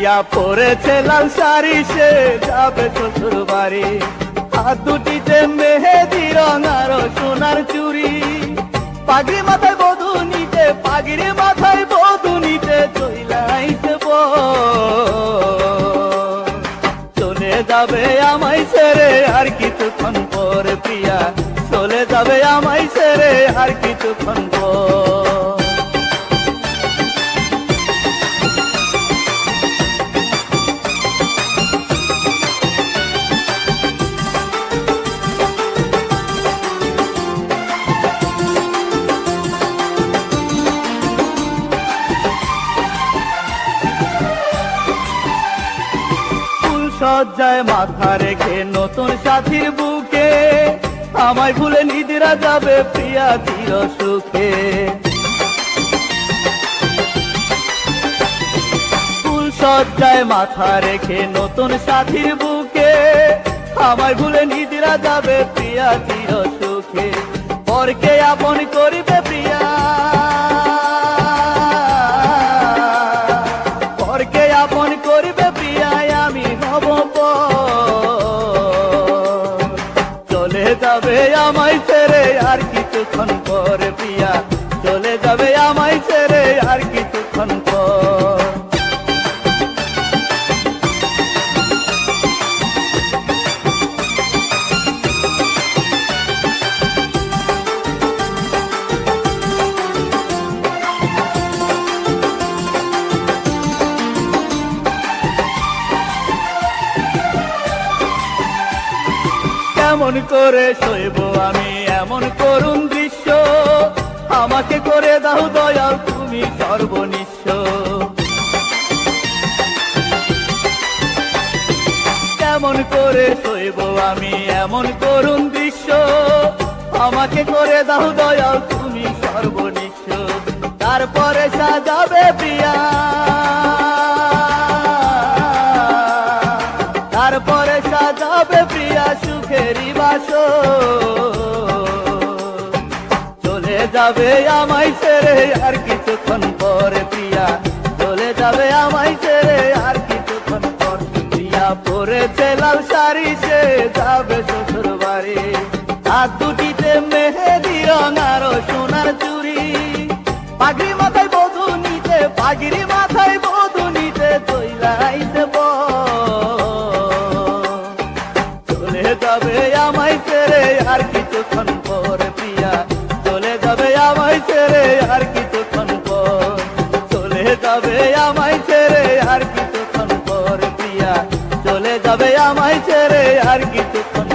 প্রিয়া পরেছে লাল শাড়ি, সে যাবে শ্বশুর বাড়ি। হাত দুটিতে মেহেদি রং আর সোনার চুড়ি, পাগড়ি মাথায় বধূ নিতে, পাগড়ি মাথায় বধূ নিতে চইলাইছে চলে যাবে আমায় ছেড়ে আর কিছুক্ষণ পর। প্রিয়া চলে যাবে আমায় ছেড়ে আর কিছুক্ষণ পর। সজ্জায় মাথা রেখে নতুন সাথীর বুকে, আমায় ভুলে নিদ্রা যাবে প্রিয়া চির সুখে। ফুল সজ্জায় মাথা রেখে নতুন সাথীর বুকে, আমায় ভুলে নিদ্রা যাবে প্রিয়া চির সুখে। পরকে আপন করিবে প্রিয়া, পরকে আপন করিবে প্রিয়া, আমি হব চলে যাবে আমায় ছেড়ে আর কিছুক্ষণ পর। প্রিয়া চলে যাবে আমায় ছেড়ে আর কিছুক্ষণ পর। এমন করে সইব আমি এমন করুণ দৃশ্য, আমাকে করে দাও দয়াল তুমি সর্বনিঃস্ব। কেমন করে সইব আমি এমন করুণ দৃশ্য, আমাকে করে দাও দয়াল তুমি সর্বনিঃস্ব। তারপরে সাজাবে প্রিয়া, তারপরে সাজাবে প্রিয়া সুখেরই বাসর। চলে যাবে আমায় ছেড়ে আর কিছুক্ষণ পর। প্রিয়া চলে যাবে আমায় ছেড়ে আর কিছুক্ষণ পর। প্রিয়া পরেছে লাল শাড়ি, সে যাবে শ্বশুর বাড়ি। হাত দুটিতে মেহেদি রং আর সোনার চুড়ি, পাগড়ি মাথায় বধূ নিতে, পাগড়ি মাথায় বধূ নিতে চইলাইছে চলে যাবে আমায় ছেড়ে আর কিছুক্ষণ পর। প্রিয়া চলে যাবে আমায় ছেড়ে আর কিছুক্ষণ পর। চলে যাবে আমায় ছেড়ে আর কিছুক্ষণ পর। প্রিয়া চলে যাবে আমায় ছেড়ে আর কিছুক্ষণ।